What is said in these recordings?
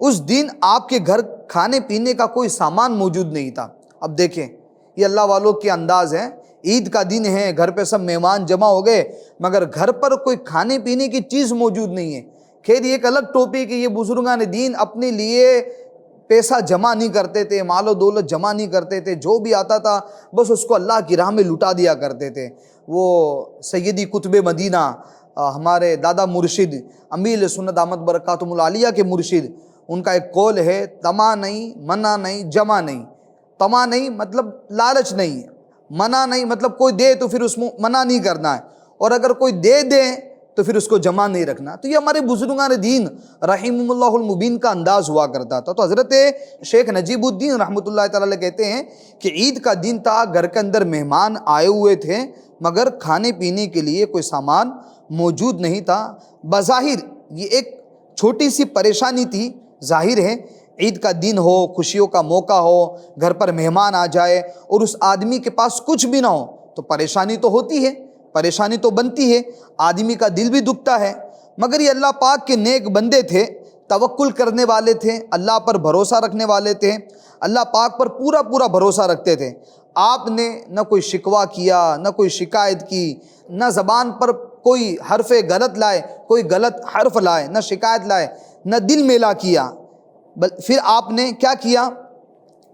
اس دن آپ کے گھر کھانے پینے کا کوئی سامان موجود نہیں تھا۔ اب دیکھیں یہ اللہ والوں کے انداز ہیں، عید کا دن ہے، گھر پہ سب مہمان جمع ہو گئے مگر گھر پر کوئی کھانے پینے کی چیز موجود نہیں ہے۔ خیر یہ ایک الگ ٹاپک ہے، یہ بزرگان دین اپنے لیے پیسہ جمع نہیں کرتے تھے، مال و دولت جمع نہیں کرتے تھے، جو بھی آتا تھا بس اس کو اللہ کی راہ میں لٹا دیا کرتے تھے۔ وہ سیدی قطب مدینہ ہمارے دادا مرشد امیر سنت احمد برکاتہم العالیہ کے مرشد، ان کا ایک قول ہے، طمع نہیں، منع نہیں، جمع نہیں۔ طمع نہیں مطلب لالچ نہیں، منع نہیں مطلب کوئی دے تو پھر اس میں منع نہیں کرنا ہے، اور اگر کوئی دے تو پھر اس کو جمع نہیں رکھنا۔ تو یہ ہمارے بزرگان دین رحمہم اللہ المبین کا انداز ہوا کرتا تھا۔ تو حضرت شیخ نجیب الدین رحمۃ اللہ تعالی علیہ کہتے ہیں کہ عید کا دن تھا، گھر کے اندر مہمان آئے ہوئے تھے مگر کھانے پینے کے لیے کوئی سامان موجود نہیں تھا۔ بظاہر یہ ایک چھوٹی سی پریشانی تھی، ظاہر ہے عید کا دن ہو، خوشیوں کا موقع ہو، گھر پر مہمان آ جائے اور اس آدمی کے پاس کچھ بھی نہ ہو تو پریشانی تو ہوتی ہے، پریشانی تو بنتی ہے، آدمی کا دل بھی دکھتا ہے۔ مگر یہ اللہ پاک کے نیک بندے تھے، توکل کرنے والے تھے، اللہ پر بھروسہ رکھنے والے تھے، اللہ پاک پر پورا بھروسہ رکھتے تھے۔ آپ نے نہ کوئی شکوہ کیا، نہ کوئی شکایت کی، نہ زبان پر کوئی حرف غلط لائے، کوئی غلط حرف لائے، نہ شکایت لائے، نہ دل میلا کیا۔ پھر آپ نے کیا کیا؟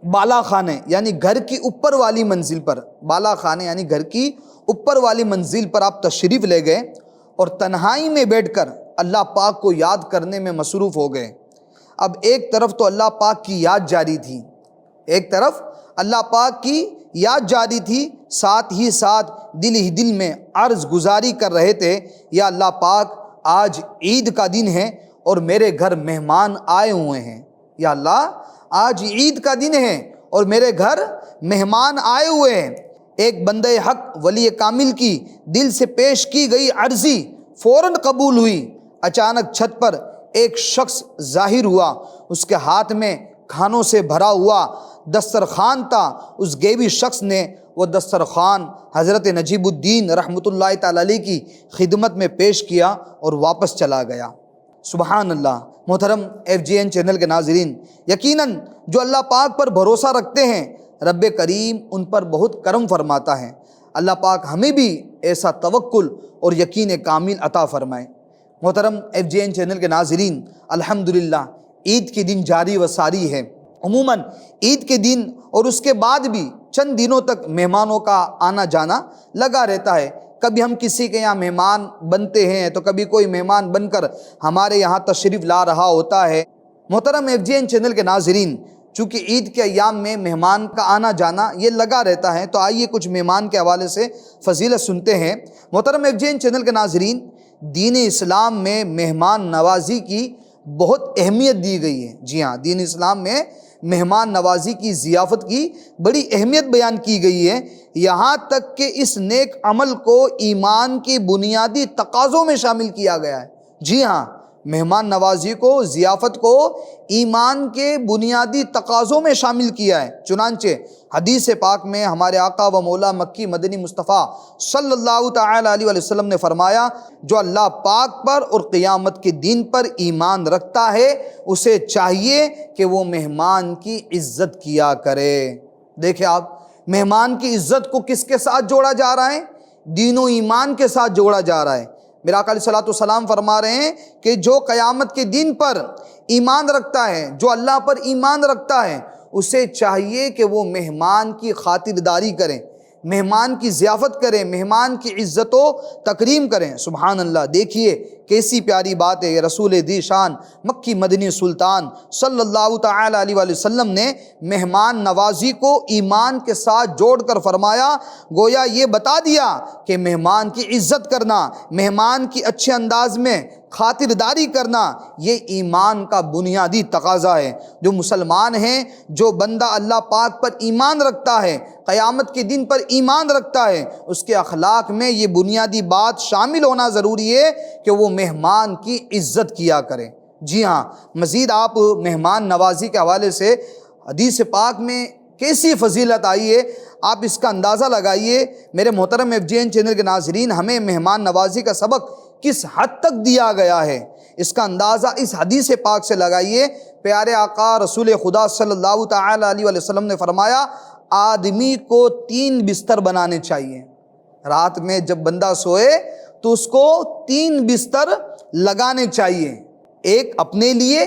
بالا خانے یعنی گھر کی اوپر والی منزل پر، بالا خانے یعنی گھر کی اوپر والی منزل پر آپ تشریف لے گئے اور تنہائی میں بیٹھ کر اللہ پاک کو یاد کرنے میں مصروف ہو گئے۔ اب ایک طرف تو اللہ پاک کی یاد جاری تھی، ایک طرف اللہ پاک کی یاد جاری تھی، ساتھ ہی ساتھ دل ہی دل میں عرض گزاری کر رہے تھے، یا اللہ پاک آج عید کا دن ہے اور میرے گھر مہمان آئے ہوئے ہیں، یا اللہ آج عید کا دن ہے اور میرے گھر مہمان آئے ہوئے ہیں۔ ایک بندہ حق ولی کامل کی دل سے پیش کی گئی عرضی فوراً قبول ہوئی۔ اچانک چھت پر ایک شخص ظاہر ہوا، اس کے ہاتھ میں کھانوں سے بھرا ہوا دسترخوان تھا۔ اس غیبی شخص نے وہ دسترخوان حضرت نجیب الدین رحمۃ اللہ تعالی علیہ کی خدمت میں پیش کیا اور واپس چلا گیا۔ سبحان اللہ۔ محترم FGN چینل کے ناظرین، یقیناً جو اللہ پاک پر بھروسہ رکھتے ہیں رب کریم ان پر بہت کرم فرماتا ہے۔ اللہ پاک ہمیں بھی ایسا توکل اور یقین کامل عطا فرمائے۔ محترم FGN چینل کے ناظرین، الحمدللہ عید کے دن جاری و ساری ہے۔ عموماً عید کے دن اور اس کے بعد بھی چند دنوں تک مہمانوں کا آنا جانا لگا رہتا ہے۔ کبھی ہم کسی کے یہاں مہمان بنتے ہیں تو کبھی کوئی مہمان بن کر ہمارے یہاں تشریف لا رہا ہوتا ہے۔ محترم FGN چینل کے ناظرین، چونکہ عید کے ایام میں مہمان کا آنا جانا یہ لگا رہتا ہے، تو آئیے کچھ مہمان کے حوالے سے فضیلت سنتے ہیں۔ محترم FGN چینل کے ناظرین، دین اسلام میں مہمان نوازی کی بہت اہمیت دی گئی ہے۔ جی ہاں، دین اسلام میں مہمان نوازی کی، ضیافت کی بڑی اہمیت بیان کی گئی ہے، یہاں تک کہ اس نیک عمل کو ایمان کی بنیادی تقاضوں میں شامل کیا گیا ہے۔ جی ہاں، مہمان نوازی کو، ضیافت کو ایمان کے بنیادی تقاضوں میں شامل کیا ہے۔ چنانچہ حدیث پاک میں ہمارے آقا و مولا مکی مدنی مصطفیٰ صلی اللہ تعالی علیہ وسلم نے فرمایا، جو اللہ پاک پر اور قیامت کے دن پر ایمان رکھتا ہے اسے چاہیے کہ وہ مہمان کی عزت کیا کرے۔ دیکھیں آپ، مہمان کی عزت کو کس کے ساتھ جوڑا جا رہا ہے؟ دین و ایمان کے ساتھ جوڑا جا رہا ہے۔ میرا آقا علیہ الصلوۃ والسلام فرما رہے ہیں کہ جو قیامت کے دن پر ایمان رکھتا ہے، جو اللہ پر ایمان رکھتا ہے، اسے چاہیے کہ وہ مہمان کی خاطرداری کریں، مہمان کی ضیافت کریں، مہمان کی عزت و تکریم کریں۔ سبحان اللہ، دیکھیے کیسی پیاری بات ہے۔ یہ رسول دی شان مکی مدنی سلطان صلی اللہ تعالی علیہ وآلہ وسلم نے مہمان نوازی کو ایمان کے ساتھ جوڑ کر فرمایا، گویا یہ بتا دیا کہ مہمان کی عزت کرنا، مہمان کی اچھے انداز میں خاطرداری کرنا، یہ ایمان کا بنیادی تقاضا ہے۔ جو مسلمان ہیں، جو بندہ اللہ پاک پر ایمان رکھتا ہے، قیامت کے دن پر ایمان رکھتا ہے، اس کے اخلاق میں یہ بنیادی بات شامل ہونا ضروری ہے کہ وہ مہمان کی عزت کیا کرے۔ جی ہاں، مزید آپ مہمان نوازی کے حوالے سے حدیث پاک میں کیسی فضیلت آئی ہے، آپ اس کا اندازہ لگائیے۔ میرے محترم FGN چینل کے ناظرین، ہمیں مہمان نوازی کا سبق کس حد تک دیا گیا ہے۔ اس کا اندازہ اس حدیث پاک سے لگائیے۔ پیارے آقا رسول خدا صلی اللہ تعالی علیہ وسلم نے فرمایا آدمی کو 3 بستر بنانے چاہیے۔ رات میں جب بندہ سوئے تو اس کو 3 بستر لگانے چاہیے، ایک اپنے لیے،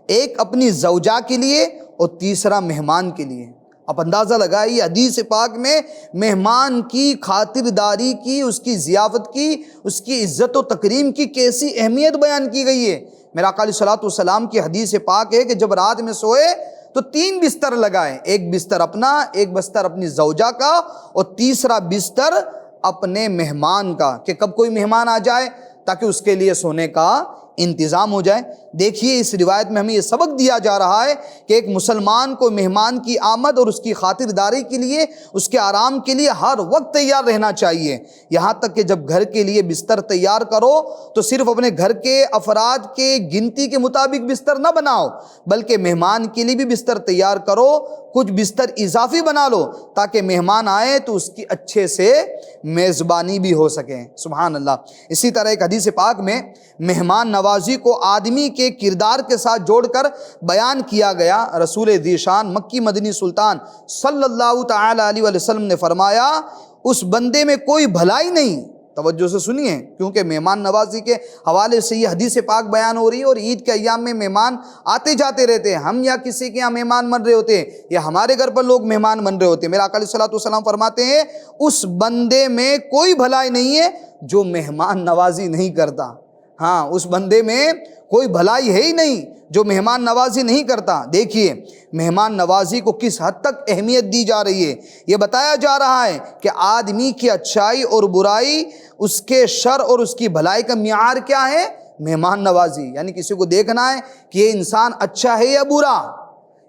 ایک اپنی زوجہ کے لیے اور تیسرا مہمان کے لیے۔ اب اندازہ لگائیے حدیث پاک میں مہمان کی خاطرداری کی، اس کی ضیافت کی، اس کی عزت و تکریم کی کیسی اہمیت بیان کی گئی ہے۔ میرا آقا علیہ الصلوۃ والسلام کی حدیث پاک ہے کہ جب رات میں سوئے تو 3 بستر لگائے، ایک بستر اپنا، ایک بستر اپنی زوجہ کا اور تیسرا بستر اپنے مہمان کا، کہ کب کوئی مہمان آ جائے تاکہ اس کے لیے سونے کا انتظام ہو جائے۔ دیکھیے اس روایت میں ہمیں یہ سبق دیا جا رہا ہے کہ ایک مسلمان کو مہمان کی آمد اور اس کی خاطرداری کے لیے، اس کے آرام کے لیے ہر وقت تیار رہنا چاہیے۔ یہاں تک کہ جب گھر کے لیے بستر تیار کرو تو صرف اپنے گھر کے افراد کے گنتی کے مطابق بستر نہ بناؤ، بلکہ مہمان کے لیے بھی بستر تیار کرو، کچھ بستر اضافی بنا لو تاکہ مہمان آئے تو اس کی اچھے سے میزبانی بھی ہو سکے۔ سبحان اللہ۔ اسی طرح ایک حدیث پاک میں مہمان نوازی کو آدمی کے کردار کے ساتھ جوڑ کر بیان کیا گیا۔ رسول ذی شان مکی مدنی سلطان صلی اللہ تعالی علیہ وسلم نے فرمایا اس بندے میں کوئی بھلائی نہیں، توجہ سے سنیے کیونکہ مہمان نوازی کے حوالے سے یہ حدیث پاک بیان ہو رہی ہے، اور عید کے ایام میں مہمان آتے جاتے رہتے ہیں، ہم یا کسی کے یہاں مہمان بن رہے ہوتے ہیں یا ہمارے گھر پر لوگ مہمان بن رہے ہوتے ہیں۔ میرا آقا علیہ الصلوۃ والسلام فرماتے ہیں اس بندے میں کوئی بھلائی نہیں ہے جو مہمان نوازی نہیں کرتا۔ ہاں، اس بندے میں کوئی بھلائی ہے ہی نہیں جو مہمان نوازی نہیں کرتا۔ دیکھیے مہمان نوازی کو کس حد تک اہمیت دی جا رہی ہے۔ یہ بتایا جا رہا ہے کہ آدمی کی اچھائی اور برائی، اس کے شر اور اس کی بھلائی کا معیار کیا ہے؟ مہمان نوازی۔ یعنی کسی کو دیکھنا ہے کہ یہ انسان اچھا ہے یا برا،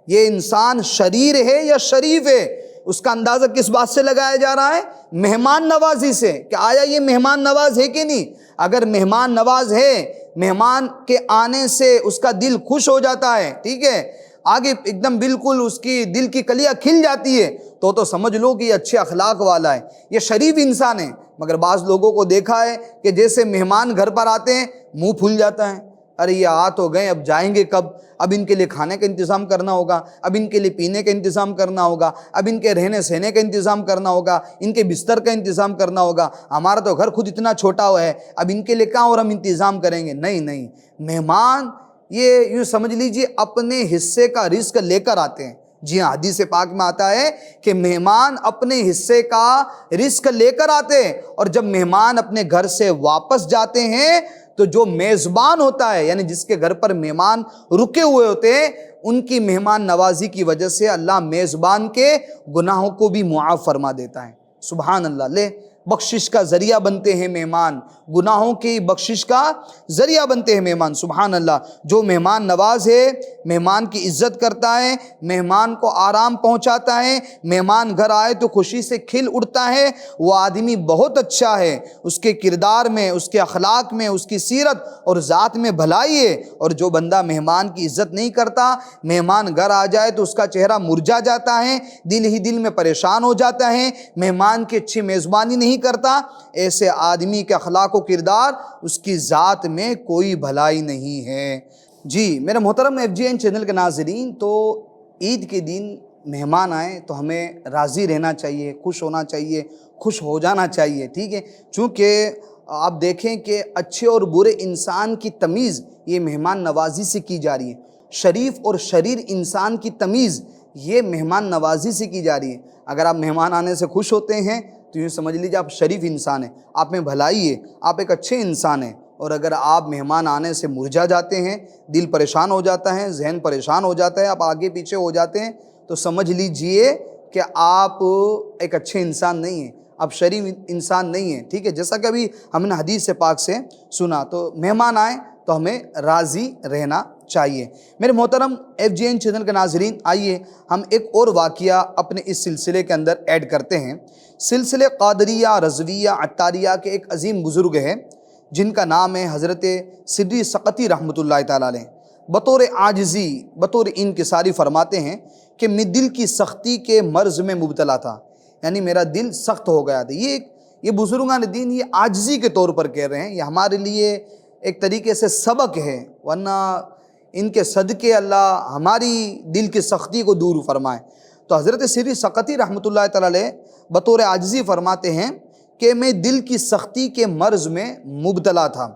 یہ انسان شریر ہے یا شریف ہے، اس کا اندازہ کس بات سے لگایا جا رہا ہے؟ مہمان نوازی سے، کہ آیا یہ مہمان نواز ہے کہ نہیں۔ اگر مہمان نواز ہے، مہمان کے آنے سے اس کا دل خوش ہو جاتا ہے، ٹھیک ہے، آگے ایک دم بالکل اس کی دل کی کلیاں کھل جاتی ہے، تو سمجھ لو کہ یہ اچھے اخلاق والا ہے، یہ شریف انسان ہے۔ مگر بعض لوگوں کو دیکھا ہے کہ جیسے مہمان گھر پر آتے ہیں منہ پھول جاتا ہے، ارے یہ آ تو گئے، اب جائیں گے کب؟ اب ان کے لیے کھانے کا انتظام کرنا ہوگا، اب ان کے لیے پینے کا انتظام کرنا ہوگا، اب ان کے رہنے سہنے کا انتظام کرنا ہوگا، ان کے بستر کا انتظام کرنا ہوگا، ہمارا تو گھر خود اتنا چھوٹا ہوا ہے، اب ان کے لیے کہاں اور ہم انتظام کریں گے؟ نہیں، مہمان یہ یوں سمجھ لیجئے اپنے حصے کا رزق لے کر آتے ہیں۔ جی ہاں، حدیث پاک میں آتا ہے کہ مہمان اپنے حصے کا رزق لے کر آتے ہیں، اور جب مہمان اپنے گھر سے واپس جاتے ہیں تو جو میزبان ہوتا ہے، یعنی جس کے گھر پر مہمان رکے ہوئے ہوتے ہیں، ان کی مہمان نوازی کی وجہ سے اللہ میزبان کے گناہوں کو بھی معاف فرما دیتا ہے۔ سبحان اللہ۔ لے، بخشش کا ذریعہ بنتے ہیں مہمان، گناہوں کی بخشش کا ذریعہ بنتے ہیں مہمان۔ سبحان اللہ۔ جو مہمان نواز ہے، مہمان کی عزت کرتا ہے، مہمان کو آرام پہنچاتا ہے، مہمان گھر آئے تو خوشی سے کھل اٹھتا ہے، وہ آدمی بہت اچھا ہے، اس کے کردار میں، اس کے اخلاق میں، اس کی سیرت اور ذات میں بھلائی ہے۔ اور جو بندہ مہمان کی عزت نہیں کرتا، مہمان گھر آ جائے تو اس کا چہرہ مرجھا جاتا ہے، دل ہی دل میں پریشان ہو جاتا ہے، مہمان کی اچھی میزبانی نہیں کرتا، ایسے آدمی کے اخلاق و کردار، اس کی ذات میں کوئی بھلائی نہیں ہے۔ جی میرے محترم FGN چینل کے ناظرین، تو عید کے دن مہمان آئیں تو ہمیں راضی رہنا چاہیے، خوش ہونا چاہیے، خوش ہو جانا چاہیے، ٹھیک ہے، چونکہ آپ دیکھیں کہ اچھے اور برے انسان کی تمیز یہ مہمان نوازی سے کی جا رہی ہے، شریف اور شریر انسان کی تمیز یہ مہمان نوازی سے کی جا رہی ہے۔ اگر آپ مہمان آنے سے خوش ہوتے ہیں تو یہ سمجھ لیجیے آپ شریف انسان ہیں، آپ میں بھلائی ہے، آپ ایک اچھے انسان ہیں۔ اور اگر آپ مہمان آنے سے مرجھا جاتے ہیں، دل پریشان ہو جاتا ہے، ذہن پریشان ہو جاتا ہے، آپ آگے پیچھے ہو جاتے ہیں، تو سمجھ لیجئے کہ آپ ایک اچھے انسان نہیں ہیں، آپ شریف انسان نہیں ہیں، ٹھیک ہے۔ جیسا کہ ابھی ہم نے حدیث پاک سے سنا، تو مہمان آئیں تو ہمیں راضی رہنا چاہیے۔ میرے محترم FGN چینل کے ناظرین، آئیے ہم ایک اور واقعہ اپنے اس سلسلے کے اندر ایڈ کرتے ہیں۔ سلسلے قادریہ، رضویہ، عطاریہ کے ایک عظیم بزرگ ہیں جن کا نام ہے حضرت سری سقطی رحمۃ اللہ تعالیٰ علیہ۔ بطور عاجزی، بطور انکساری فرماتے ہیں کہ میں دل کی سختی کے مرض میں مبتلا تھا، یعنی میرا دل سخت ہو گیا تھا۔ یہ بزرگان دین یہ عاجزی کے طور پر کہہ رہے ہیں، یہ ہمارے لیے ایک طریقے سے سبق ہے، ورنہ ان کے صدقے اللہ ہماری دل کی سختی کو دور فرمائے۔ تو حضرت سری سقطی رحمۃ اللہ تعالی علیہ بطور عاجزی فرماتے ہیں کہ میں دل کی سختی کے مرض میں مبتلا تھا،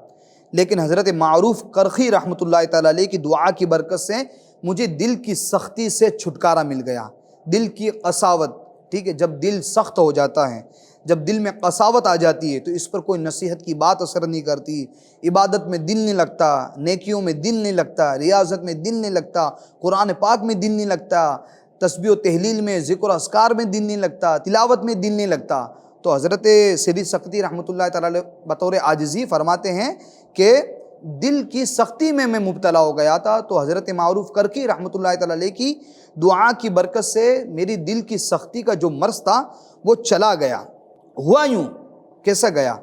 لیکن حضرت معروف کرخی رحمۃ اللہ تعالی علیہ کی دعا کی برکت سے مجھے دل کی سختی سے چھٹکارا مل گیا۔ دل کی قساوت، ٹھیک ہے، جب دل سخت ہو جاتا ہے، جب دل میں قساوت آ جاتی ہے تو اس پر کوئی نصیحت کی بات اثر نہیں کرتی، عبادت میں دل نہیں لگتا، نیکیوں میں دل نہیں لگتا، ریاضت میں دل نہیں لگتا، قرآن پاک میں دل نہیں لگتا، تسبیح و تحلیل میں، ذکر و اذکار میں دل نہیں لگتا، تلاوت میں دل نہیں لگتا۔ تو حضرت سری سقطی رحمۃ اللہ تعالی علیہ بطور عاجزی فرماتے ہیں کہ دل کی سختی میں مبتلا ہو گیا تھا، تو حضرت معروف کرکی رحمۃ اللہ تعالی علیہ کی دعا کی برکت سے میری دل کی سختی کا جو مرض تھا وہ چلا گیا۔ ہوا یوں، کیسا گیا؟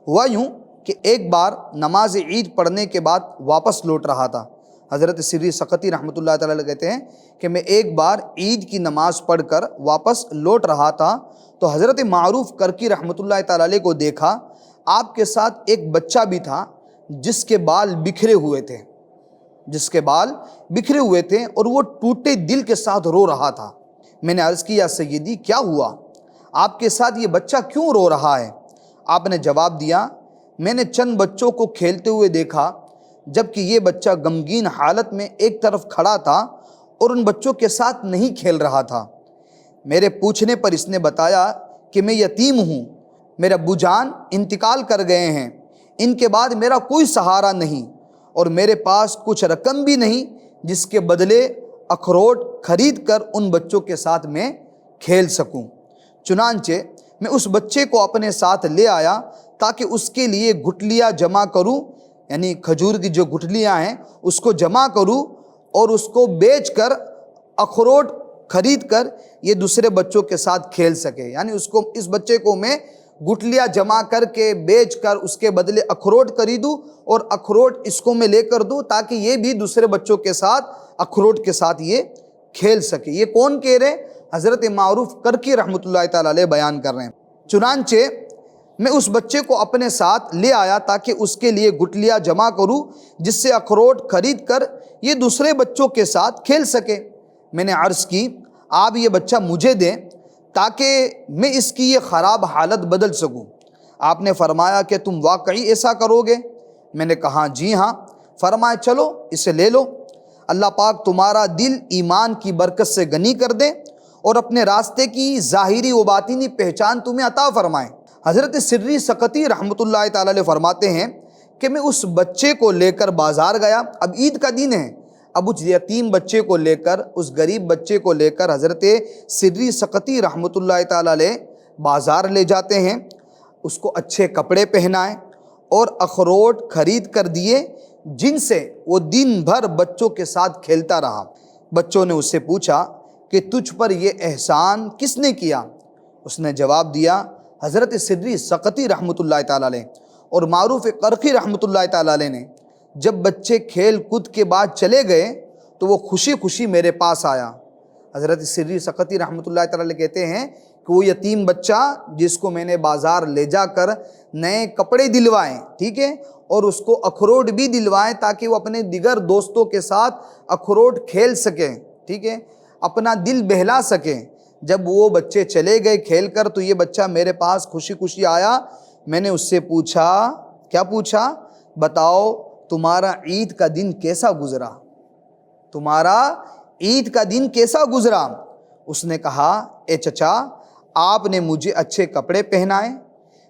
ہوا یوں کہ ایک بار نماز عید پڑھنے کے بعد واپس لوٹ رہا تھا۔ حضرت سری سقطی رحمۃ اللہ تعالی علیہ کہتے ہیں کہ میں ایک بار عید کی نماز پڑھ کر واپس لوٹ رہا تھا تو حضرت معروف کرکی رحمۃ اللہ تعالی علیہ کو دیکھا، آپ کے ساتھ ایک بچہ بھی تھا جس کے بال بکھرے ہوئے تھے اور وہ ٹوٹے دل کے ساتھ رو رہا تھا۔ میں نے عرض کی، یا سیدی کیا ہوا؟ آپ کے ساتھ یہ بچہ کیوں رو رہا ہے؟ آپ نے جواب دیا، میں نے چند بچوں کو کھیلتے ہوئے دیکھا جبکہ یہ بچہ غمگین حالت میں ایک طرف کھڑا تھا اور ان بچوں کے ساتھ نہیں کھیل رہا تھا۔ میرے پوچھنے پر اس نے بتایا کہ میں یتیم ہوں، میرے ابو جان انتقال کر گئے ہیں، ان کے بعد میرا کوئی سہارا نہیں اور میرے پاس کچھ رقم بھی نہیں جس کے بدلے اخروٹ خرید کر ان بچوں کے ساتھ میں کھیل سکوں۔ چنانچہ میں اس بچے کو اپنے ساتھ لے آیا تاکہ اس کے لیے گٹھلیاں جمع کروں، یعنی کھجور کی جو گٹھلیاں ہیں اس کو جمع کروں اور اس کو بیچ کر اخروٹ خرید کر یہ دوسرے بچوں کے ساتھ کھیل سکے، یعنی اس بچے کو میں گٹھلیاں جمع کر کے بیچ کر اس کے بدلے اخروٹ خریدوں اور اخروٹ اس کو میں لے کر دوں تاکہ یہ بھی دوسرے بچوں کے ساتھ اخروٹ کے ساتھ یہ کھیل سکے۔ یہ کون کہہ رہے؟ حضرت معروف کرکی رحمۃ اللہ تعالی علیہ بیان کر رہے ہیں۔ چنانچہ میں اس بچے کو اپنے ساتھ لے آیا تاکہ اس کے لیے گٹھلیاں جمع کروں جس سے اخروٹ خرید کر یہ دوسرے بچوں کے ساتھ کھیل سکے۔ میں نے عرض کی، آپ یہ بچہ مجھے دیں تاکہ میں اس کی یہ خراب حالت بدل سکوں۔ آپ نے فرمایا کہ تم واقعی ایسا کرو گے؟ میں نے کہا جی ہاں۔ فرمایا چلو اسے لے لو، اللہ پاک تمہارا دل ایمان کی برکت سے غنی کر دے اور اپنے راستے کی ظاہری و باطنی پہچان تمہیں عطا فرمائے۔ حضرت سری سقطی رحمۃ اللہ تعالی علیہ فرماتے ہیں کہ میں اس بچے کو لے کر بازار گیا، اب عید کا دن ہے، اب اس یتیم بچے کو لے کر، اس غریب بچے کو لے کر حضرت سری سقطی رحمۃ اللہ تعالی علیہ بازار لے جاتے ہیں، اس کو اچھے کپڑے پہنائے اور اخروٹ خرید کر دیے جن سے وہ دن بھر بچوں کے ساتھ کھیلتا رہا۔ بچوں نے اس سے پوچھا کہ تجھ پر یہ احسان کس نے کیا؟ اس نے جواب دیا، حضرت سری سقطی رحمۃ اللہ تعالی علیہ اور معروف کرخی رحمۃ اللہ تعالی علیہ نے۔ جب بچے کھیل کود کے بعد چلے گئے تو وہ خوشی خوشی میرے پاس آیا۔ حضرت سری سقطی رحمۃ اللہ تعالی علیہ کہتے ہیں کہ وہ یتیم بچہ جس کو میں نے بازار لے جا کر نئے کپڑے دلوائے، ٹھیک ہے، اور اس کو اخروٹ بھی دلوائے تاکہ وہ اپنے دیگر دوستوں کے ساتھ اخروٹ کھیل سکے، ٹھیک ہے، اپنا دل بہلا سکے۔ جب وہ بچے چلے گئے کھیل کر تو یہ بچہ میرے پاس خوشی خوشی آیا۔ میں نے اس سے پوچھا، کیا پوچھا؟ بتاؤ تمہارا عید کا دن کیسا گزرا؟ تمہارا عید کا دن کیسا گزرا؟ اس نے کہا، اے چچا، آپ نے مجھے اچھے کپڑے پہنائے،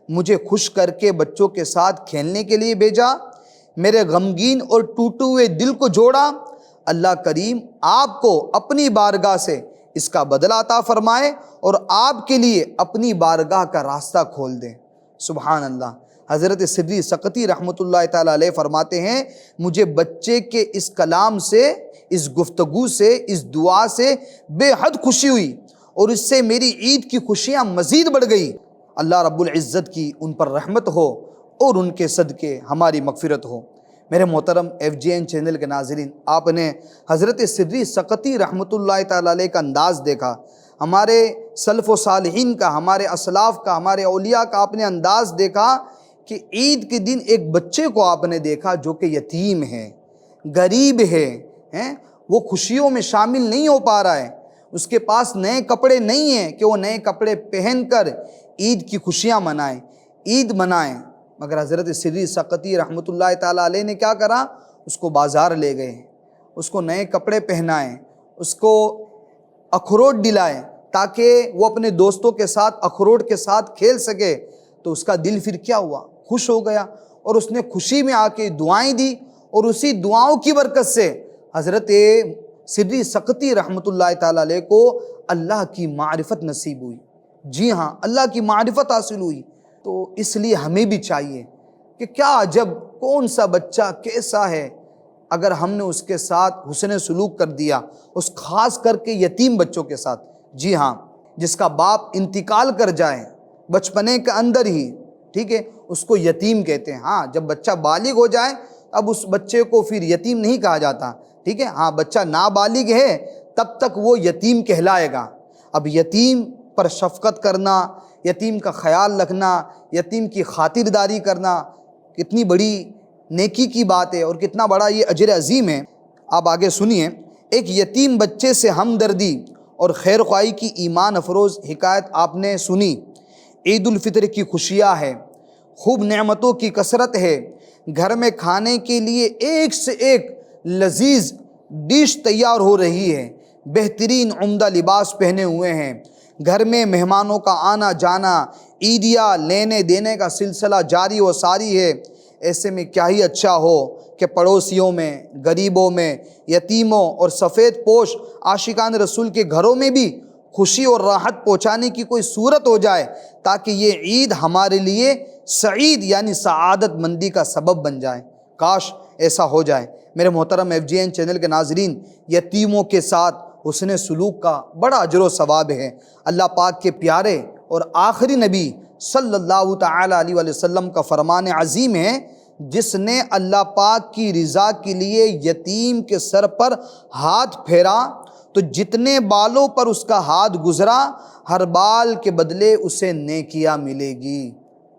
مجھے خوش کر کے بچوں کے ساتھ کھیلنے کے لیے بھیجا، میرے غمگین اور ٹوٹے ہوئے دل کو جوڑا۔ اللہ کریم آپ کو اپنی بارگاہ سے اس کا بدلہ عطا فرمائے اور آپ کے لیے اپنی بارگاہ کا راستہ کھول دیں۔ سبحان اللہ۔ حضرت سری سقطی رحمۃ اللہ تعالی علیہ فرماتے ہیں، مجھے بچے کے اس کلام سے، اس گفتگو سے، اس دعا سے بے حد خوشی ہوئی اور اس سے میری عید کی خوشیاں مزید بڑھ گئی۔ اللہ رب العزت کی ان پر رحمت ہو اور ان کے صدقے ہماری مغفرت ہو۔ میرے محترم FGN چینل کے ناظرین، آپ نے حضرت سری سقطی رحمۃ اللہ تعالی علیہ کا انداز دیکھا، ہمارے سلف و صالحین کا، ہمارے اسلاف کا، ہمارے اولیاء کا آپ نے انداز دیکھا کہ عید کے دن ایک بچے کو آپ نے دیکھا جو کہ یتیم ہے، غریب ہے، وہ خوشیوں میں شامل نہیں ہو پا رہا ہے، اس کے پاس نئے کپڑے نہیں ہیں کہ وہ نئے کپڑے پہن کر عید کی خوشیاں منائیں، عید منائیں۔ مگر حضرت سری سقطی رحمۃ اللہ تعالیٰ علیہ نے کیا کرا؟ اس کو بازار لے گئے، اس کو نئے کپڑے پہنائے، اس کو اخروٹ دلائے تاکہ وہ اپنے دوستوں کے ساتھ اخروٹ کے ساتھ کھیل سکے۔ تو اس کا دل پھر کیا ہوا؟ خوش ہو گیا، اور اس نے خوشی میں آ کے دعائیں دی، اور اسی دعاؤں کی برکت سے حضرت سری سقطی رحمۃ اللہ تعالیٰ علیہ کو اللہ کی معرفت نصیب ہوئی۔ جی ہاں، اللہ کی معرفت حاصل ہوئی۔ تو اس لیے ہمیں بھی چاہیے کہ کیا عجب، کون سا بچہ کیسا ہے، اگر ہم نے اس کے ساتھ حسن سلوک کر دیا، اس خاص کر کے یتیم بچوں کے ساتھ۔ جی ہاں، جس کا باپ انتقال کر جائے بچپنے کے اندر ہی، ٹھیک ہے، اس کو یتیم کہتے ہیں۔ ہاں، جب بچہ بالغ ہو جائے اب اس بچے کو پھر یتیم نہیں کہا جاتا، ٹھیک ہے۔ ہاں، بچہ نابالغ ہے تب تک وہ یتیم کہلائے گا۔ اب یتیم پر شفقت کرنا، یتیم کا خیال رکھنا، یتیم کی خاطرداری کرنا کتنی بڑی نیکی کی بات ہے، اور کتنا بڑا یہ اجر عظیم ہے۔ آپ آگے سنیے، ایک یتیم بچے سے ہمدردی اور خیر خواہی کی ایمان افروز حکایت آپ نے سنی۔ عید الفطر کی خوشیاں ہے، خوب نعمتوں کی کثرت ہے، گھر میں کھانے کے لیے ایک سے ایک لذیذ ڈش تیار ہو رہی ہے، بہترین عمدہ لباس پہنے ہوئے ہیں، گھر میں مہمانوں کا آنا جانا، عیدیاں لینے دینے کا سلسلہ جاری و ساری ہے۔ ایسے میں کیا ہی اچھا ہو کہ پڑوسیوں میں، غریبوں میں، یتیموں اور سفید پوش عاشقان رسول کے گھروں میں بھی خوشی اور راحت پہنچانے کی کوئی صورت ہو جائے، تاکہ یہ عید ہمارے لیے سعید یعنی سعادت مندی کا سبب بن جائے۔ کاش ایسا ہو جائے۔ میرے محترم FGN چینل کے ناظرین، یتیموں کے ساتھ حسن سلوک کا بڑا اجر و ثواب ہے۔ اللہ پاک کے پیارے اور آخری نبی صلی اللہ تعالی علیہ وآلہ وسلم کا فرمان عظیم ہے، جس نے اللہ پاک کی رضا کے لیے یتیم کے سر پر ہاتھ پھیرا تو جتنے بالوں پر اس کا ہاتھ گزرا، ہر بال کے بدلے اسے نیکیاں ملے گی۔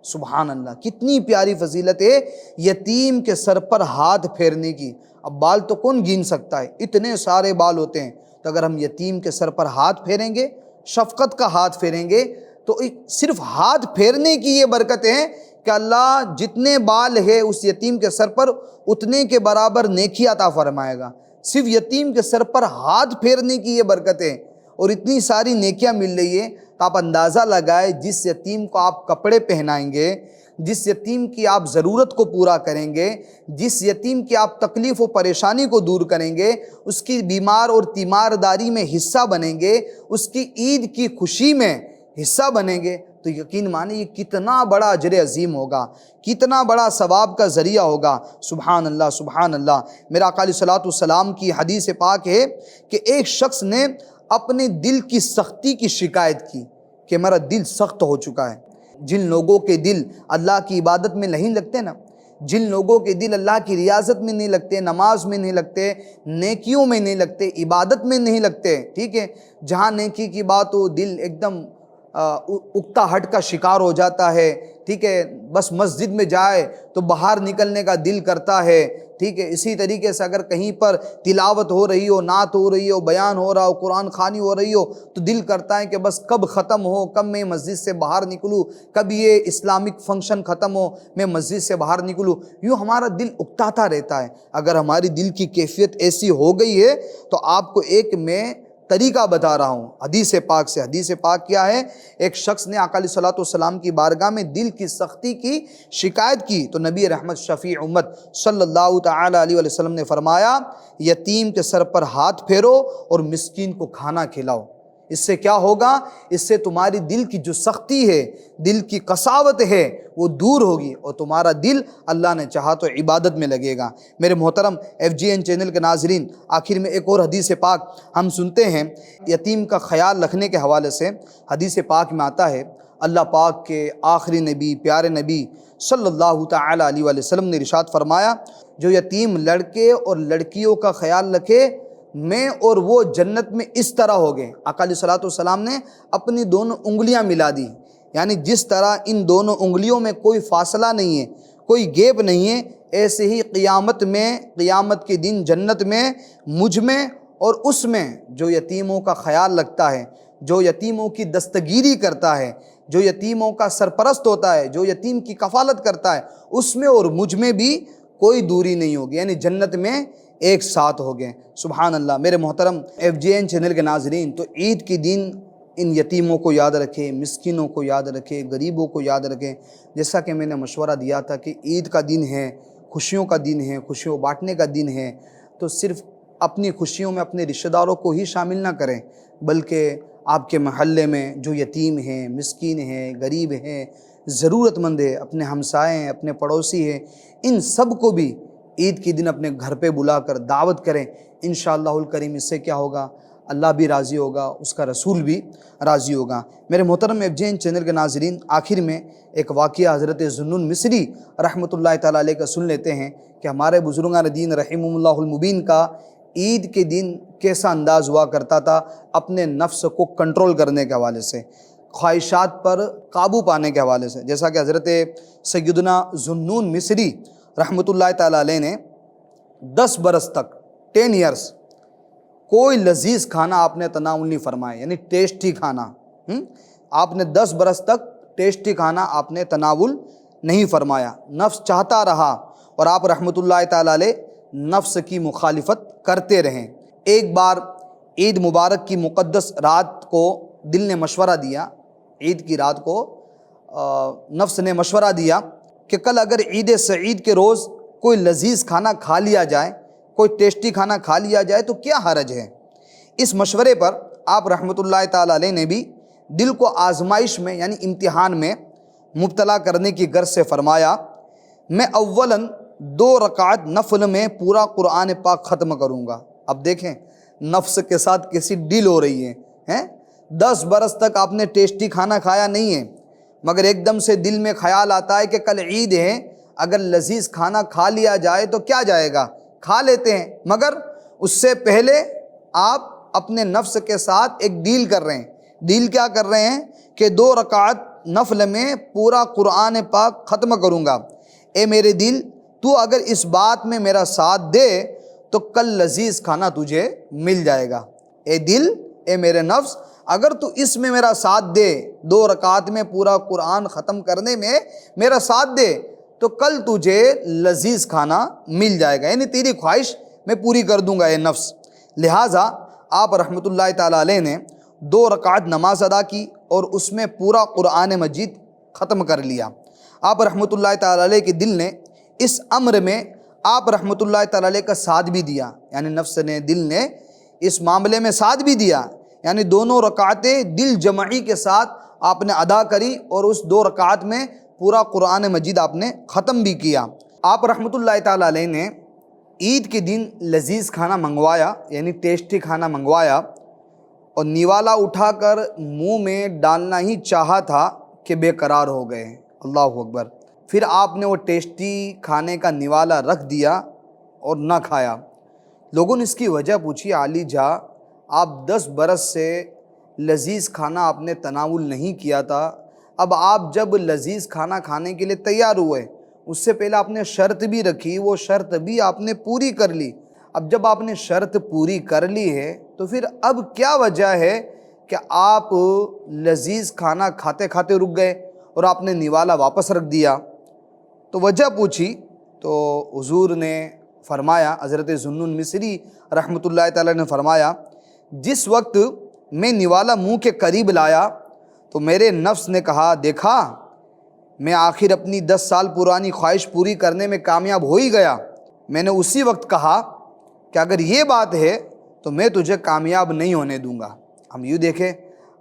سبحان اللہ، کتنی پیاری فضیلت ہے یتیم کے سر پر ہاتھ پھیرنے کی۔ اب بال تو کون گن سکتا ہے، اتنے سارے بال ہوتے ہیں، تو اگر ہم یتیم کے سر پر ہاتھ پھیریں گے، شفقت کا ہاتھ پھیریں گے، تو صرف ہاتھ پھیرنے کی یہ برکت ہے کہ اللہ جتنے بال ہے اس یتیم کے سر پر اتنے کے برابر نیکی عطا فرمائے گا۔ صرف یتیم کے سر پر ہاتھ پھیرنے کی یہ برکت ہے، اور اتنی ساری نیکیاں مل رہی ہے۔ تو آپ اندازہ لگائے، جس یتیم کو آپ کپڑے پہنائیں گے، جس یتیم کی آپ ضرورت کو پورا کریں گے، جس یتیم کی آپ تکلیف و پریشانی کو دور کریں گے، اس کی بیمار اور تیمارداری میں حصہ بنیں گے، اس کی عید کی خوشی میں حصہ بنیں گے، تو یقین مانیں یہ کتنا بڑا اجر عظیم ہوگا، کتنا بڑا ثواب کا ذریعہ ہوگا۔ سبحان اللہ، سبحان اللہ۔ میرا آقا علیہ الصلوۃ والسلام کی حدیث پاک ہے کہ ایک شخص نے اپنے دل کی سختی کی شکایت کی کہ میرا دل سخت ہو چکا ہے۔ جن لوگوں کے دل اللہ کی عبادت میں نہیں لگتے نا، جن لوگوں کے دل اللہ کی ریاضت میں نہیں لگتے، نماز میں نہیں لگتے، نیکیوں میں نہیں لگتے، عبادت میں نہیں لگتے، ٹھیک ہے، جہاں نیکی کی بات ہو دل ایک دم اکتا ہٹ کا شکار ہو جاتا ہے، ٹھیک ہے، بس مسجد میں جائے تو باہر نکلنے کا دل کرتا ہے، ٹھیک ہے۔ اسی طریقے سے اگر کہیں پر تلاوت ہو رہی ہو، نعت ہو رہی ہو، بیان ہو رہا ہو، قرآن خوانی ہو رہی ہو، تو دل کرتا ہے کہ بس کب ختم ہو، کب میں مسجد سے باہر نکلوں، کب یہ اسلامک فنکشن ختم ہو، میں مسجد سے باہر نکلوں۔ یوں ہمارا دل اکتاتا رہتا ہے۔ اگر ہماری دل کی کیفیت ایسی ہو گئی ہے تو آپ کو ایک میں طریقہ بتا رہا ہوں حدیث پاک سے۔ حدیث پاک کیا ہے؟ ایک شخص نے آقا علیہ الصلوۃ والسلام کی بارگاہ میں دل کی سختی کی شکایت کی، تو نبی رحمت شفیع امت صلی اللہ تعالی علیہ وآلہ وسلم نے فرمایا، یتیم کے سر پر ہاتھ پھیرو اور مسکین کو کھانا کھلاؤ۔ اس سے کیا ہوگا؟ اس سے تمہاری دل کی جو سختی ہے، دل کی قساوت ہے، وہ دور ہوگی، اور تمہارا دل اللہ نے چاہا تو عبادت میں لگے گا۔ میرے محترم FGN چینل کے ناظرین، آخر میں ایک اور حدیث پاک ہم سنتے ہیں یتیم کا خیال رکھنے کے حوالے سے۔ حدیث پاک میں آتا ہے، اللہ پاک کے آخری نبی، پیارے نبی صلی اللہ تعالی علیہ وآلہ وسلم نے ارشاد فرمایا، جو یتیم لڑکے اور لڑکیوں کا خیال رکھے، میں اور وہ جنت میں اس طرح ہو گئے۔ آقا علیہ الصلوۃ والسلام نے اپنی دونوں انگلیاں ملا دی، یعنی جس طرح ان دونوں انگلیوں میں کوئی فاصلہ نہیں ہے، کوئی گیپ نہیں ہے، ایسے ہی قیامت میں، قیامت کے دن جنت میں مجھ میں اور اس میں جو یتیموں کا خیال رکھتا ہے، جو یتیموں کی دستگیری کرتا ہے، جو یتیموں کا سرپرست ہوتا ہے، جو یتیم کی کفالت کرتا ہے، اس میں اور مجھ میں بھی کوئی دوری نہیں ہوگی، یعنی جنت میں ایک ساتھ ہو گئے۔ سبحان اللہ۔ میرے محترم FGN چینل کے ناظرین، تو عید کے دن ان یتیموں کو یاد رکھیں، مسکینوں کو یاد رکھیں، غریبوں کو یاد رکھیں۔ جیسا کہ میں نے مشورہ دیا تھا کہ عید کا دن ہے، خوشیوں کا دن ہے، خوشیوں بانٹنے کا دن ہے، تو صرف اپنی خوشیوں میں اپنے رشتہ داروں کو ہی شامل نہ کریں، بلکہ آپ کے محلے میں جو یتیم ہیں، مسکین ہیں، غریب ہیں، ضرورت مند ہے، اپنے ہمسائے ہیں، اپنے پڑوسی ہیں، ان سب کو بھی عید کے دن اپنے گھر پہ بلا کر دعوت کریں۔ انشاءاللہ الکریم اس سے کیا ہوگا؟ اللہ بھی راضی ہوگا، اس کا رسول بھی راضی ہوگا۔ میرے محترم FGN چینل کے ناظرین، آخر میں ایک واقعہ حضرت ذوالنون مصری رحمۃ اللہ تعالیٰ علیہ کا سن لیتے ہیں کہ ہمارے بزرگان دین رحمہم اللہ المبین کا عید کے دن کیسا انداز ہوا کرتا تھا اپنے نفس کو کنٹرول کرنے کے حوالے سے، خواہشات پر قابو پانے کے حوالے سے۔ جیسا کہ حضرت سیدنا ذوالنون مصری رحمۃ اللہ تعالیٰ علیہ نے 10 برس تک 10 ایئرس کوئی لذیذ کھانا آپ نے تناول نہیں فرمایا، یعنی ٹیسٹی کھانا آپ نے 10 برس تک ٹیسٹی کھانا آپ نے تناول نہیں فرمایا۔ نفس چاہتا رہا اور آپ رحمۃ اللہ تعالیٰ علیہ نفس کی مخالفت کرتے رہیں۔ ایک بار عید مبارک کی مقدس رات کو دل نے مشورہ دیا، عید کی رات کو نفس نے مشورہ دیا کہ کل اگر عید سعید کے روز کوئی لذیذ کھانا کھا لیا جائے، کوئی ٹیسٹی کھانا کھا لیا جائے تو کیا حرج ہے۔ اس مشورے پر آپ رحمۃ اللہ تعالیٰ علیہ نے بھی دل کو آزمائش میں یعنی امتحان میں مبتلا کرنے کی غرض سے فرمایا، میں اولاً 2 رکعت نفل میں پورا قرآن پاک ختم کروں گا۔ اب دیکھیں نفس کے ساتھ کیسی ڈیل ہو رہی ہے۔ 10 برس تک آپ نے ٹیسٹی کھانا کھایا نہیں ہے، مگر ایک دم سے دل میں خیال آتا ہے کہ کل عید ہے، اگر لذیذ کھانا کھا لیا جائے تو کیا جائے گا، کھا لیتے ہیں۔ مگر اس سے پہلے آپ اپنے نفس کے ساتھ ایک ڈیل کر رہے ہیں۔ ڈیل کیا کر رہے ہیں کہ 2 رکعت نفل میں پورا قرآن پاک ختم کروں گا۔ اے میرے دل، تو اگر اس بات میں میرا ساتھ دے تو کل لذیذ کھانا تجھے مل جائے گا۔ اے دل، اے میرے نفس، اگر تو اس میں میرا ساتھ دے، 2 رکعت میں پورا قرآن ختم کرنے میں میرا ساتھ دے تو کل تجھے لذیذ کھانا مل جائے گا، یعنی تیری خواہش میں پوری کر دوں گا اے نفس۔ لہٰذا آپ رحمۃ اللہ تعالیٰ علیہ نے 2 رکعت نماز ادا کی اور اس میں پورا قرآن مجید ختم کر لیا۔ آپ رحمۃ اللہ تعالیٰ علیہ کے دل نے اس امر میں آپ رحمۃ اللہ تعالیٰ علیہ کا ساتھ بھی دیا، یعنی نفس نے، دل نے اس معاملے میں ساتھ بھی دیا، یعنی دونوں رکعتیں دل جمعی کے ساتھ آپ نے ادا کری اور اس 2 رکعت میں پورا قرآن مجید آپ نے ختم بھی کیا۔ آپ رحمۃ اللہ تعالیٰ علیہ نے عید کے دن لذیذ کھانا منگوایا، یعنی ٹیسٹی کھانا منگوایا، اور نیوالا اٹھا کر منہ میں ڈالنا ہی چاہا تھا کہ بے قرار ہو گئے۔ اللہ اکبر۔ پھر آپ نے وہ ٹیسٹی کھانے کا نوالا رکھ دیا اور نہ کھایا۔ لوگوں نے اس کی وجہ پوچھی، علی جا آپ 10 برس سے لذیذ کھانا آپ نے تناول نہیں کیا تھا، اب آپ جب لذیذ کھانا کھانے کے لیے تیار ہوئے، اس سے پہلے آپ نے شرط بھی رکھی، وہ شرط بھی آپ نے پوری کر لی۔ اب جب آپ نے شرط پوری کر لی ہے تو پھر اب کیا وجہ ہے کہ آپ لذیذ کھانا کھاتے کھاتے رک گئے اور آپ نے نوالا واپس رکھ دیا؟ تو وجہ پوچھی تو حضور نے فرمایا، حضرت ذوالنون مصری رحمۃ اللہ تعالیٰ نے فرمایا، جس وقت میں نوالا منہ کے قریب لایا تو میرے نفس نے کہا، دیکھا میں آخر اپنی 10 سال پرانی خواہش پوری کرنے میں کامیاب ہو ہی گیا۔ میں نے اسی وقت کہا کہ اگر یہ بات ہے تو میں تجھے کامیاب نہیں ہونے دوں گا۔ ہم یوں دیکھیں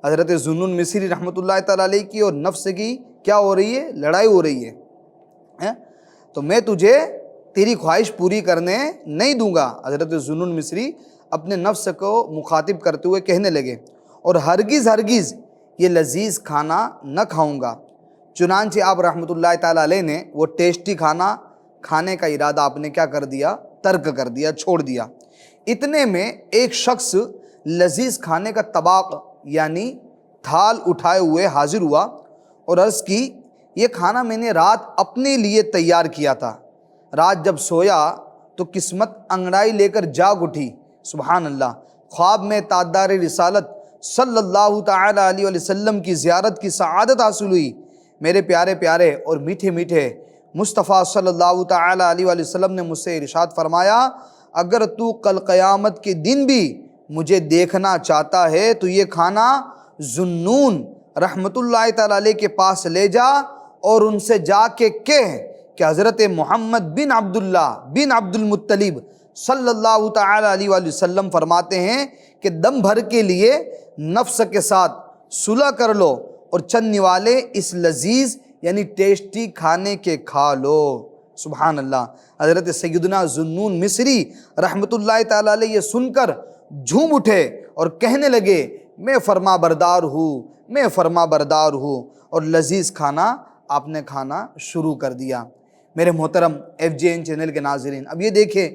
حضرت ذوالنون مصری رحمۃ اللہ تعالیٰ علیہ کی اور نفس کی کیا ہو رہی ہے؟ لڑائی ہو رہی ہے۔ تو میں تجھے تیری خواہش پوری کرنے نہیں دوں گا، حضرت ذوالنون مصری اپنے نفس کو مخاطب کرتے ہوئے کہنے لگے، اور ہرگز ہرگز یہ لذیذ کھانا نہ کھاؤں گا۔ چنانچہ آپ رحمۃ اللہ تعالیٰ علیہ نے وہ ٹیسٹی کھانا کھانے کا ارادہ آپ نے کیا کر دیا؟ ترک کر دیا، چھوڑ دیا۔ اتنے میں ایک شخص لذیذ کھانے کا طبق یعنی تھال اٹھائے ہوئے حاضر ہوا اور عرض کی یہ کھانا میں نے رات اپنے لیے تیار کیا تھا، رات جب سویا تو قسمت انگڑائی لے کر جاگ اٹھی۔ سبحان اللہ، خواب میں تاجدار رسالت صلی اللہ تعالی علیہ وسلم کی زیارت کی سعادت حاصل ہوئی۔ میرے پیارے پیارے اور میٹھے میٹھے مصطفیٰ صلی اللہ تعالی علیہ وسلم نے مجھ سے ارشاد فرمایا، اگر تو کل قیامت کے دن بھی مجھے دیکھنا چاہتا ہے تو یہ کھانا ذُنُّون رحمۃ اللہ تعالی علیہ کے پاس لے جا اور ان سے جا کے کہہ کہ حضرت محمد بن عبداللہ بن عبد المطلب صلی اللہ تعالی علیہ وسلم فرماتے ہیں کہ دم بھر کے لیے نفس کے ساتھ صلح کر لو اور چند نوالے اس لذیذ یعنی ٹیسٹی کھانے کے کھا لو۔ سبحان اللہ، حضرت سیدنا ذُنُّون مصری رحمۃ اللہ تعالی علیہ یہ سن کر جھوم اٹھے اور کہنے لگے، میں فرما بردار ہوں، میں فرما بردار ہوں، اور لذیذ کھانا آپ نے کھانا شروع کر دیا۔ میرے محترم FJN چینل کے ناظرین، اب یہ دیکھیں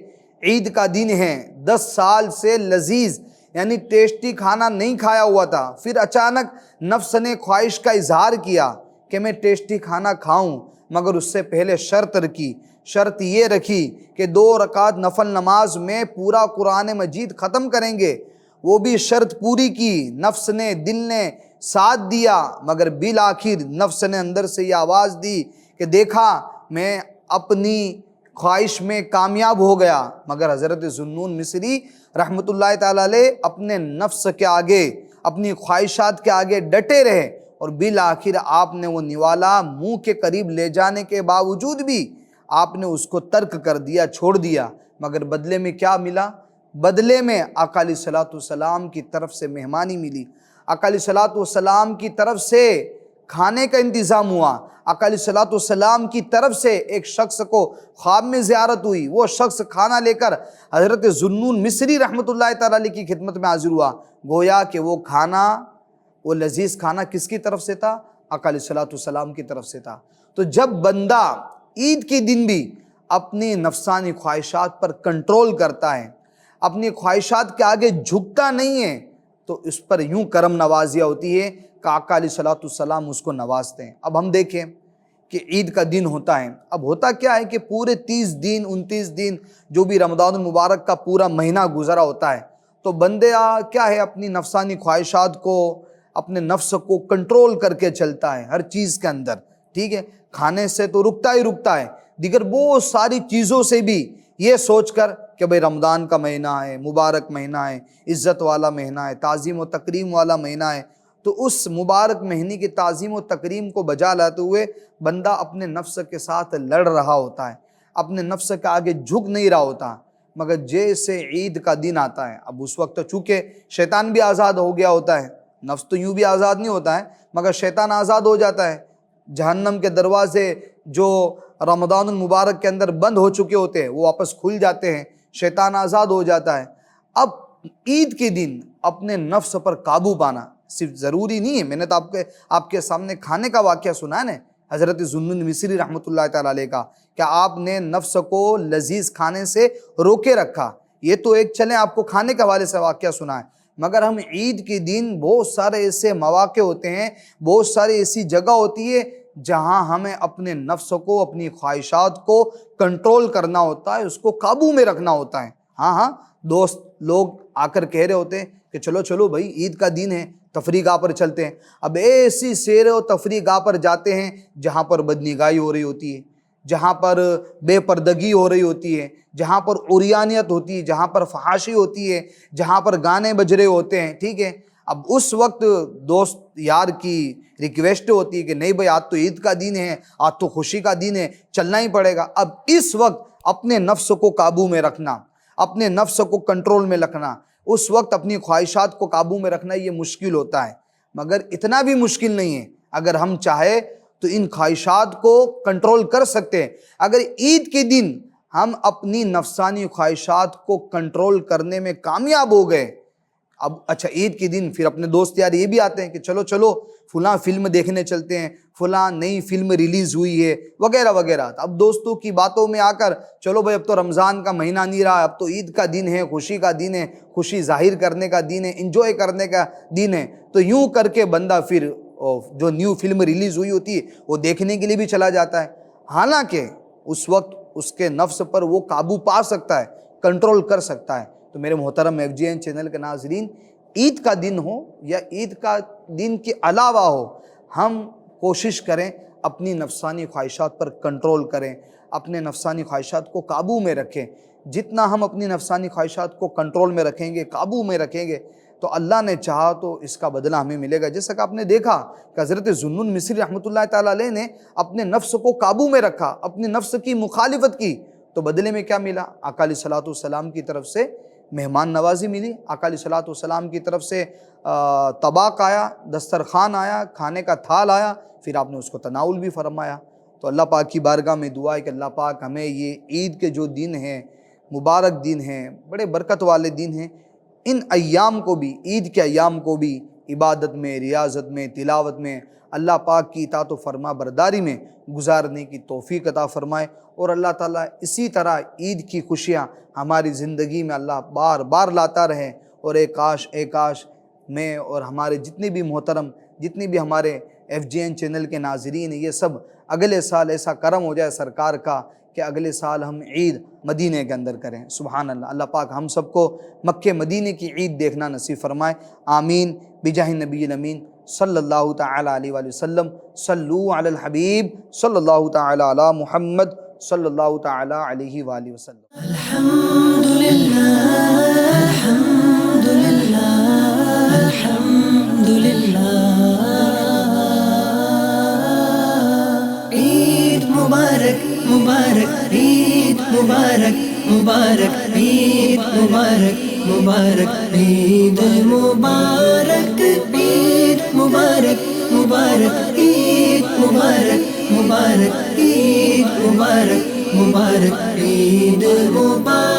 عید کا دن ہے، 10 سال سے لذیذ یعنی ٹیسٹی کھانا نہیں کھایا ہوا تھا، پھر اچانک نفس نے خواہش کا اظہار کیا کہ میں ٹیسٹی کھانا کھاؤں، مگر اس سے پہلے شرط رکھی۔ شرط یہ رکھی کہ 2 رکعت نفل نماز میں پورا قرآن مجید ختم کریں گے۔ وہ بھی شرط پوری کی، نفس نے، دل نے ساتھ دیا، مگر بالآخر نفس نے اندر سے یہ آواز دی کہ دیکھا میں اپنی خواہش میں کامیاب ہو گیا۔ مگر حضرت ذُنُّون مصری رحمۃ اللہ تعالی علیہ اپنے نفس کے آگے، اپنی خواہشات کے آگے ڈٹے رہے، اور بالآخر آپ نے وہ نوالا منہ کے قریب لے جانے کے باوجود بھی آپ نے اس کو ترک کر دیا، چھوڑ دیا۔ مگر بدلے میں کیا ملا؟ بدلے میں آقا علیہ الصلوۃ والسلام کی طرف سے مہمانی ملی، آقا علیہ الصلوۃ والسلام کی طرف سے کھانے کا انتظام ہوا، آقا علیہ الصلوۃ والسلام کی طرف سے ایک شخص کو خواب میں زیارت ہوئی، وہ شخص کھانا لے کر حضرت ذُنُّون مصری رحمۃ اللہ تعالی علیہ کی خدمت میں حاضر ہوا۔ گویا کہ وہ کھانا، وہ لذیذ کھانا کس کی طرف سے تھا؟ آقا علیہ الصلوۃ والسلام کی طرف سے تھا۔ تو جب بندہ عید کے دن بھی اپنی نفسانی خواہشات پر کنٹرول کرتا ہے، اپنی خواہشات کے آگے جھکتا نہیں ہے، تو اس پر یوں کرم نوازیاں ہوتی ہے کہ آقا علیہ الصلوۃ والسلام اس کو نوازتے ہیں۔ اب ہم دیکھیں کہ عید کا دن ہوتا ہے، اب ہوتا کیا ہے کہ پورے 30 دن 29 دن جو بھی رمضان المبارک کا پورا مہینہ گزرا ہوتا ہے، تو بندے کیا ہے اپنی نفسانی خواہشات کو، اپنے نفس کو کنٹرول کر کے چلتا ہے ہر چیز کے اندر، ٹھیک ہے، کھانے سے تو رکتا ہی رکتا ہے، دیگر بہت ساری چیزوں سے بھی یہ سوچ کر کہ بھئی رمضان کا مہینہ ہے، مبارک مہینہ ہے، عزت والا مہینہ ہے، تعظیم و تکریم والا مہینہ ہے، تو اس مبارک مہینے کی تعظیم و تکریم کو بجا لاتے ہوئے بندہ اپنے نفس کے ساتھ لڑ رہا ہوتا ہے، اپنے نفس کے آگے جھک نہیں رہا ہوتا۔ مگر جیسے عید کا دن آتا ہے، اب اس وقت چونکہ شیطان بھی آزاد ہو گیا ہوتا ہے، نفس تو یوں بھی آزاد نہیں ہوتا ہے، مگر شیطان آزاد ہو جاتا ہے۔ جہنم کے دروازے جو رمضان المبارک کے اندر بند ہو چکے ہوتے ہیں وہ واپس کھل جاتے ہیں، شیطان آزاد ہو جاتا ہے۔ اب عید کے دن اپنے نفس پر قابو پانا صرف ضروری نہیں ہے، میں نے تو آپ کے سامنے کھانے کا واقعہ سنا ہے نا، حضرت ذُنُّون مصری رحمۃ اللہ تعالی علیہ کا، کہ آپ نے نفس کو لذیذ کھانے سے روکے رکھا۔ یہ تو ایک چلیں آپ کو کھانے کے حوالے سے واقعہ سنا ہے، مگر ہم عید کے دن بہت سارے ایسے مواقع ہوتے ہیں، بہت ساری ایسی جگہ ہوتی ہے جہاں ہمیں اپنے نفس کو، اپنی خواہشات کو کنٹرول کرنا ہوتا ہے، اس کو قابو میں رکھنا ہوتا ہے۔ ہاں دوست لوگ آ کر کہہ رہے ہوتے ہیں کہ چلو چلو بھائی عید کا دن ہے، تفریح گاہ پر چلتے ہیں۔ اب ایسی سیر و تفریح گاہ پر جاتے ہیں جہاں پر بدنگاہی ہو رہی ہوتی ہے، جہاں پر بے پردگی ہو رہی ہوتی ہے، جہاں پر عریانیت ہوتی ہے، جہاں پر فحاشی ہوتی ہے، جہاں پر گانے بج رہے ہوتے ہیں، ٹھیک ہے۔ اب اس وقت دوست یار کی ریکویسٹ ہوتی ہے کہ نہیں بھائی آج تو عید کا دن ہے، آج تو خوشی کا دن ہے، چلنا ہی پڑے گا۔ اب اس وقت اپنے نفس کو قابو میں رکھنا، اپنے نفس کو کنٹرول میں رکھنا، اس وقت اپنی خواہشات کو قابو میں رکھنا یہ مشکل ہوتا ہے، مگر اتنا بھی مشکل نہیں ہے۔ اگر ہم چاہے تو ان خواہشات کو کنٹرول کر سکتے ہیں۔ اگر عید کے دن ہم اپنی نفسانی خواہشات کو کنٹرول کرنے میں کامیاب ہو گئے، اب اچھا عید کے دن پھر اپنے دوست یار یہ بھی آتے ہیں کہ چلو چلو فلاں فلم دیکھنے چلتے ہیں، فلاں نئی فلم ریلیز ہوئی ہے وغیرہ وغیرہ۔ اب دوستوں کی باتوں میں آ کر چلو بھائی اب تو رمضان کا مہینہ نہیں رہا، اب تو عید کا دن ہے، خوشی کا دن ہے، خوشی ظاہر کرنے کا دن ہے، انجوائے کرنے کا دن ہے، تو یوں کر کے بندہ پھر جو نیو فلم ریلیز ہوئی ہوتی ہے وہ دیکھنے کے لیے بھی چلا جاتا ہے، حالانکہ اس وقت اس کے نفس پر وہ قابو پا سکتا ہے، کنٹرول کر سکتا ہے۔ تو میرے محترم FGN چینل کے ناظرین، عید کا دن ہو یا عید کا دن کے علاوہ ہو، ہم کوشش کریں اپنی نفسانی خواہشات پر کنٹرول کریں، اپنے نفسانی خواہشات کو قابو میں رکھیں۔ جتنا ہم اپنی نفسانی خواہشات کو کنٹرول میں رکھیں گے، قابو میں رکھیں گے، تو اللہ نے چاہا تو اس کا بدلہ ہمیں ملے گا۔ جیسا کہ آپ نے دیکھا کہ حضرت ذوالنون مصری رحمۃ اللہ تعالیٰ علیہ نے اپنے نفس کو قابو میں رکھا، اپنے نفس کی مخالفت کی، تو بدلے میں کیا ملا؟ آقا علیہ الصلوۃ والسلام کی طرف سے مہمان نوازی ملی، آقا علیہ الصلوۃ والسلام کی طرف سے طباق آیا، دسترخوان آیا، کھانے کا تھال آیا، پھر آپ نے اس کو تناول بھی فرمایا۔ تو اللہ پاک کی بارگاہ میں دعا ہے کہ اللہ پاک ہمیں یہ عید کے جو دن ہیں، مبارک دن ہیں، بڑے برکت والے دن ہیں، ان ایام کو بھی، عید کے ایام کو بھی عبادت میں، ریاضت میں، تلاوت میں، اللہ پاک کی اطاعت و فرما برداری میں گزارنے کی توفیق عطا فرمائے، اور اللہ تعالیٰ اسی طرح عید کی خوشیاں ہماری زندگی میں اللہ بار بار لاتا رہے، اور اے کاش میں اور ہمارے جتنے بھی محترم، جتنے بھی ہمارے FGN چینل کے ناظرین ہیں، یہ سب اگلے سال ایسا کرم ہو جائے سرکار کا کہ اگلے سال ہم عید مدینے کے اندر کریں۔ سبحان اللہ، اللہ پاک ہم سب کو مکہ مدینے کی عید دیکھنا نصیب فرمائے، آمین بجاہ نبی الامین صلی اللہ تعالی علیہ وآلہ وسلم۔ صلو علی الحبیب صلی اللہ تعالی علی محمد صلی اللہ تعالی علیہ وآلہ وسلم۔ الحمدللہ، الحمدللہ، الحمدللہ۔ عید مبارک مبارک، عید مبارک مبارک، عید مبارک مبارک، عید مبارک، عید مبارک مبارک، عید مبارک مبارک، عید مبارک مبارک، عید مبارک۔